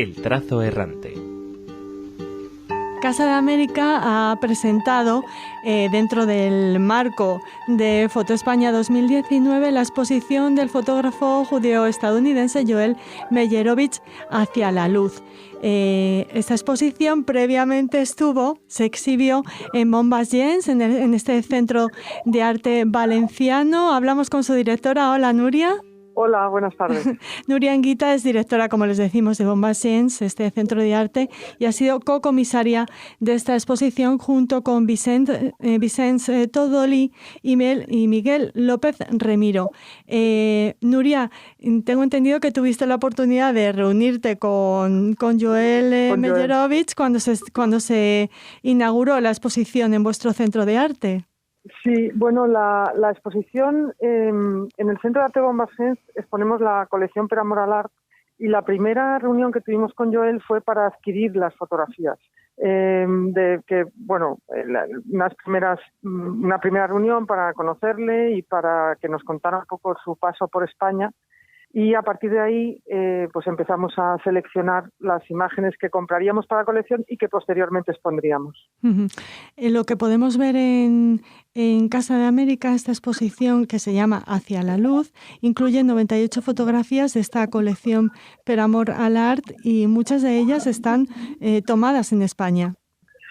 El trazo errante. Casa de América ha presentado, dentro del marco de Foto España 2019, la exposición del fotógrafo judeo-estadounidense Joel Meyerowitz, Hacia la luz. Esta exposición previamente se exhibió en Montparnasse, en este centro de arte valenciano. Hablamos con su directora. Hola, Nuria. Hola, buenas tardes. Nuria Anguita es directora, como les decimos, de Montparnasse, este centro de arte, y ha sido co-comisaria de esta exposición junto con Vicente Todoli y Miguel López Remiro. Nuria, tengo entendido que tuviste la oportunidad de reunirte con Joel Meyerowitz cuando se inauguró la exposición en vuestro centro de arte. Sí, bueno, la exposición en el Centro de Arte de Montparnasse exponemos la colección Per Amor al Art, y la primera reunión que tuvimos con Joel fue para adquirir las fotografías. Una primera reunión para conocerle y para que nos contara un poco su paso por España. Y a partir de ahí, pues empezamos a seleccionar las imágenes que compraríamos para la colección y que posteriormente expondríamos. Uh-huh. Lo que podemos ver en Casa de América, esta exposición que se llama Hacia la luz, incluye 98 fotografías de esta colección Per Amor al Art, y muchas de ellas están tomadas en España.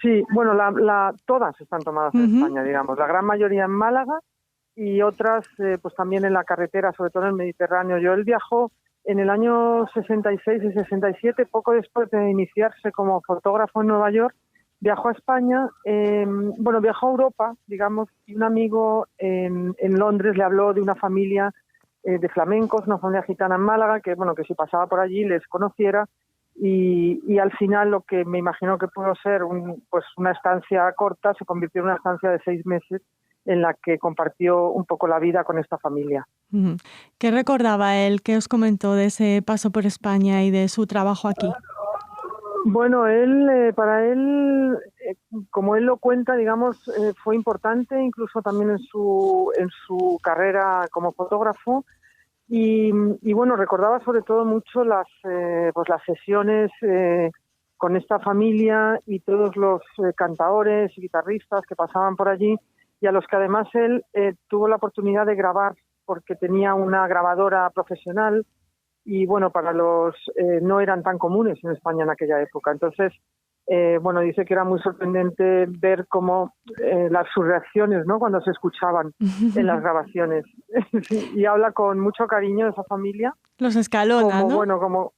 Sí, bueno, todas están tomadas en España, digamos. La gran mayoría en Málaga, y otras pues también en la carretera, sobre todo en el Mediterráneo. Joel viajó en el año 66 y 67, poco después de iniciarse como fotógrafo en Nueva York, viajó a España, viajó a Europa, digamos, y un amigo en Londres le habló de una familia de flamencos, una familia gitana en Málaga, que si pasaba por allí les conociera, y al final lo que me imagino que pudo ser una estancia corta se convirtió en una estancia de 6 meses, en la que compartió un poco la vida con esta familia. ¿Qué recordaba él? ¿Qué os comentó de ese paso por España y de su trabajo aquí? Bueno, para él, como él lo cuenta, digamos, fue importante incluso también en su carrera como fotógrafo, y recordaba sobre todo mucho las sesiones con esta familia y todos los cantaores y guitarristas que pasaban por allí, y a los que además él tuvo la oportunidad de grabar porque tenía una grabadora profesional, y para no eran tan comunes en España en aquella época. Entonces, dice que era muy sorprendente ver cómo sus reacciones, ¿no?, cuando se escuchaban en las grabaciones. Y habla con mucho cariño de esa familia. Los Escalona, ¿no?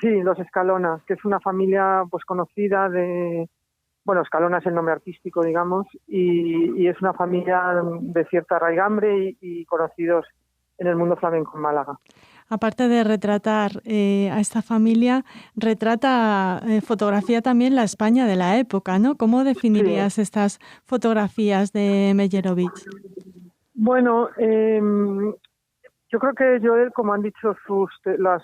Sí, los Escalona, que es una familia pues conocida Escalona es el nombre artístico, digamos, y es una familia de cierta raigambre y conocidos en el mundo flamenco en Málaga. Aparte de retratar a esta familia, fotografía también la España de la época, ¿no? ¿Cómo definirías estas fotografías de Meyerowitz? Bueno, yo creo que Joel, como han dicho las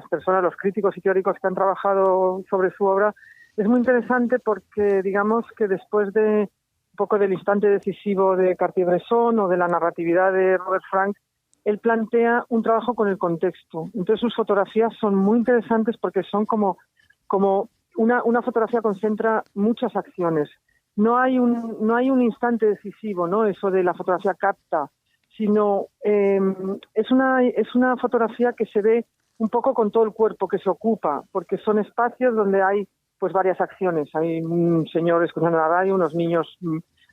personas, los críticos y teóricos que han trabajado sobre su obra, es muy interesante porque, digamos, que después de un poco del instante decisivo de Cartier-Bresson o de la narratividad de Robert Frank, él plantea un trabajo con el contexto. Entonces sus fotografías son muy interesantes porque son como una fotografía concentra muchas acciones. No hay un instante decisivo, ¿no? Eso de la fotografía capta, sino es una fotografía que se ve un poco con todo el cuerpo, que se ocupa, porque son espacios donde hay pues varias acciones. Hay un señor escuchando la radio, unos niños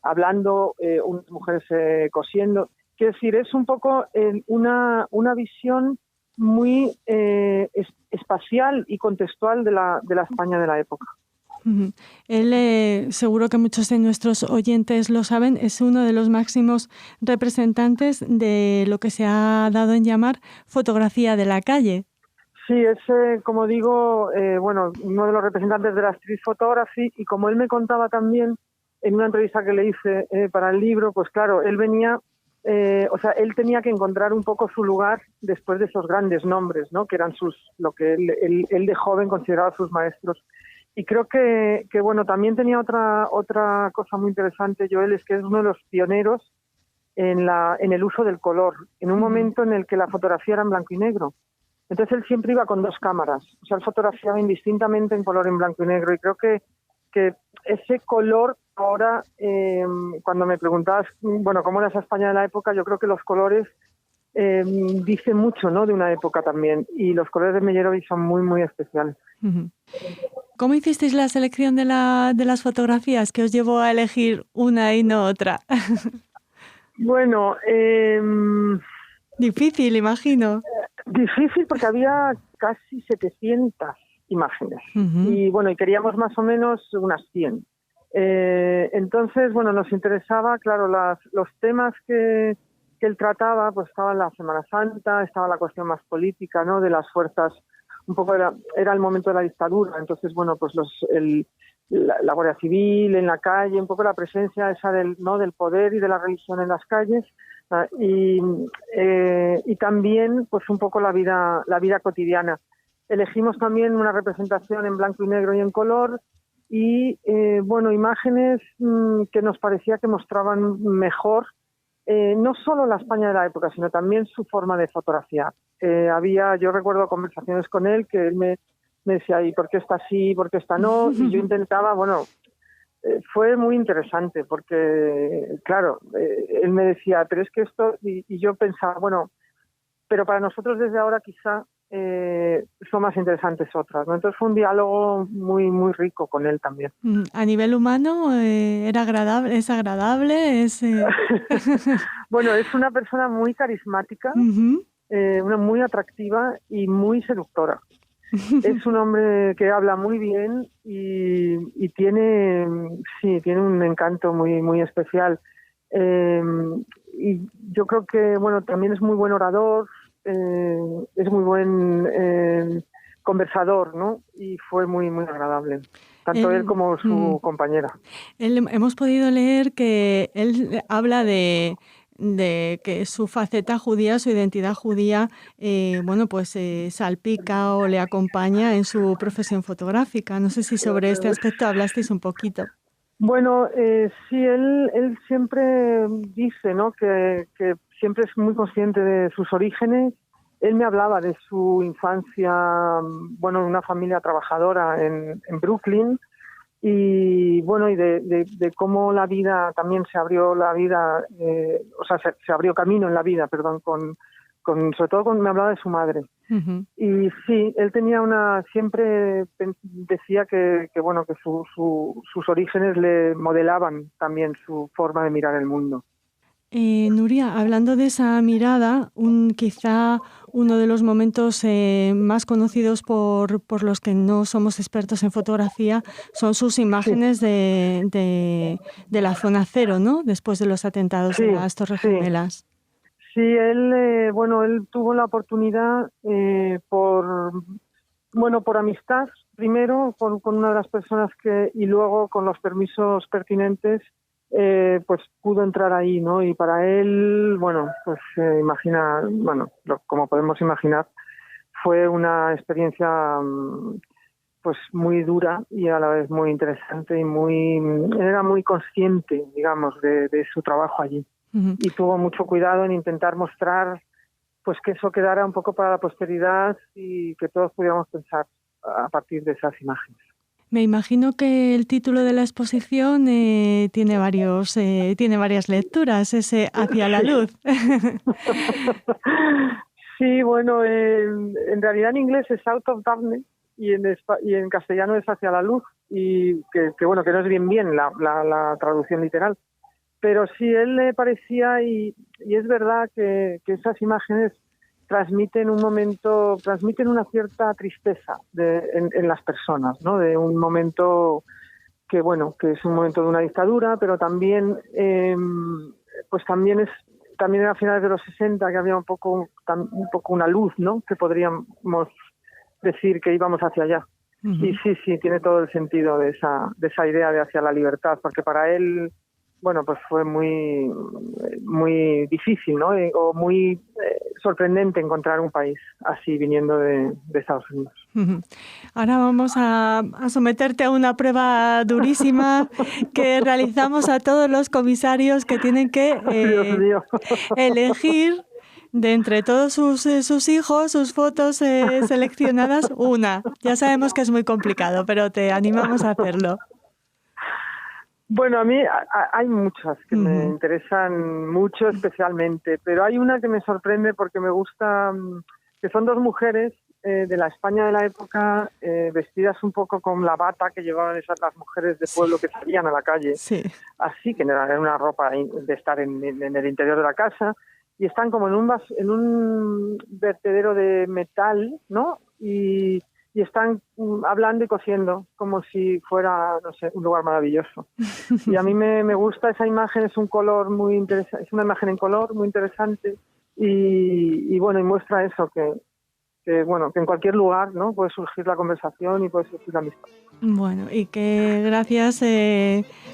hablando, unas mujeres cosiendo. Quiero decir, es un poco una visión muy espacial y contextual de la España de la época. Uh-huh. Él, seguro que muchos de nuestros oyentes lo saben, es uno de los máximos representantes de lo que se ha dado en llamar fotografía de la calle. Sí, es, como digo, uno de los representantes de la street photography, y como él me contaba también en una entrevista que le hice para el libro, pues claro, él venía, él tenía que encontrar un poco su lugar después de esos grandes nombres, ¿no?, que eran lo que él de joven consideraba sus maestros. Y creo que también tenía otra cosa muy interesante, Joel, es que es uno de los pioneros en el uso del color, en un momento en el que la fotografía era en blanco y negro. Entonces él siempre iba con 2 cámaras, o sea, él fotografiaba indistintamente en color, en blanco y negro, y creo que ese color ahora, cuando me preguntabas, bueno, cómo era esa España de la época, yo creo que los colores dicen mucho, ¿no?, de una época también, y los colores de Meyerowitz son muy, muy especiales. Uh-huh. ¿Cómo hicisteis la selección de las fotografías que os llevó a elegir una y no otra? Bueno, difícil, imagino. Difícil porque había casi 700 imágenes. Uh-huh. Y bueno, y queríamos más o menos unas 100. Entonces, bueno, nos interesaba, claro, los temas que él trataba, pues estaba la Semana Santa, estaba la cuestión más política, ¿no?, de las fuerzas, un poco era el momento de la dictadura, entonces, bueno, pues la Guardia Civil en la calle, un poco la presencia esa del poder y de la religión en las calles, y también, pues un poco la vida cotidiana. Elegimos también una representación en blanco y negro y en color, y bueno, imágenes que nos parecía que mostraban mejor no solo la España de la época, sino también su forma de fotografiar. Yo recuerdo conversaciones con él que él me decía, ¿y por qué está así, por qué está no? Y yo intentaba, bueno, fue muy interesante porque, claro, él me decía, pero es que esto, y yo pensaba, bueno, pero para nosotros desde ahora quizá son más interesantes otras, ¿no? Entonces fue un diálogo muy, muy rico con él también. A nivel humano, ¿era agradable? ¿Es agradable? Bueno, es una persona muy carismática, uh-huh. Una muy atractiva y muy seductora. Es un hombre que habla muy bien y tiene un encanto muy, muy especial. Y yo creo que, bueno, también es muy buen orador, es muy buen conversador, ¿no? Y fue muy, muy agradable, tanto él como su compañera. Hemos podido leer que él habla de que su faceta judía, su identidad judía, bueno, pues salpica o le acompaña en su profesión fotográfica. No sé si sobre este aspecto hablasteis un poquito. Bueno, sí, él siempre dice, ¿no?, que siempre es muy consciente de sus orígenes. Él me hablaba de su infancia, bueno, en una familia trabajadora en Brooklyn, y bueno, y de cómo la vida también se abrió se abrió camino en la vida, perdón, sobre todo me hablaba de su madre. Uh-huh. Y sí, él tenía siempre decía que bueno, que sus orígenes le modelaban también su forma de mirar el mundo. Nuria, hablando de esa mirada, quizá uno de los momentos más conocidos por los que no somos expertos en fotografía son sus imágenes sí. de la zona cero, ¿no?, después de los atentados de las Torres Gemelas. Sí, él tuvo la oportunidad por amistad, primero con una de las personas y luego con los permisos pertinentes, pues pudo entrar ahí, ¿no? Y para él, bueno, pues como podemos imaginar, fue una experiencia pues muy dura y a la vez muy interesante era muy consciente, digamos, de su trabajo allí. Uh-huh. Y tuvo mucho cuidado en intentar mostrar pues que eso quedara un poco para la posteridad y que todos pudiéramos pensar a partir de esas imágenes. Me imagino que el título de la exposición tiene varias lecturas, ese Hacia la luz. Sí, bueno, en realidad en inglés es Out of Darkness y en castellano es Hacia la luz, y que no es bien la traducción literal. Pero sí, él le parecía, y es verdad que esas imágenes transmiten una cierta tristeza en las personas, ¿no? De un momento que es un momento de una dictadura, pero también, pues también era a finales de los 60, que había un poco una luz, ¿no?, que podríamos decir que íbamos hacia allá. Uh-huh. Y sí, tiene todo el sentido de esa idea de hacia la libertad, porque para él, bueno, pues fue muy, muy difícil, ¿no? O muy sorprendente encontrar un país así viniendo de Estados Unidos. Uh-huh. Ahora vamos a someterte a una prueba durísima que realizamos a todos los comisarios que tienen que elegir de entre todos sus hijos, sus fotos seleccionadas, una. Ya sabemos que es muy complicado, pero te animamos a hacerlo. Bueno, a mí hay muchas que me interesan mucho especialmente, pero hay una que me sorprende porque me gusta, que son dos mujeres de la España de la época, vestidas un poco con la bata que llevaban las mujeres de pueblo que salían a la calle. Sí. Así que era una ropa de estar en el interior de la casa, y están como en un vertedero de metal, ¿no? Y están hablando y cosiendo como si fuera, no sé, un lugar maravilloso. Y a mí me gusta esa imagen, es un color muy interesante, es una imagen en color muy interesante y bueno, y muestra eso, que en cualquier lugar, ¿no?, puede surgir la conversación y puede surgir la amistad. Bueno, y que gracias,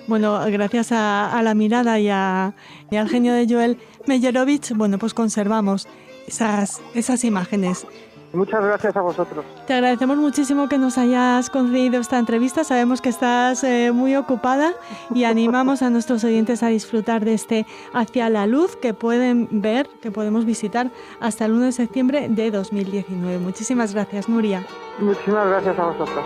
gracias a la mirada y al genio de Joel Meyerowitz, pues conservamos esas imágenes. Muchas gracias a vosotros. Te agradecemos muchísimo que nos hayas concedido esta entrevista. Sabemos que estás muy ocupada y animamos a nuestros oyentes a disfrutar de este Hacia la Luz que pueden ver, que podemos visitar hasta el 1 de septiembre de 2019. Muchísimas gracias, Nuria. Muchísimas gracias a vosotros.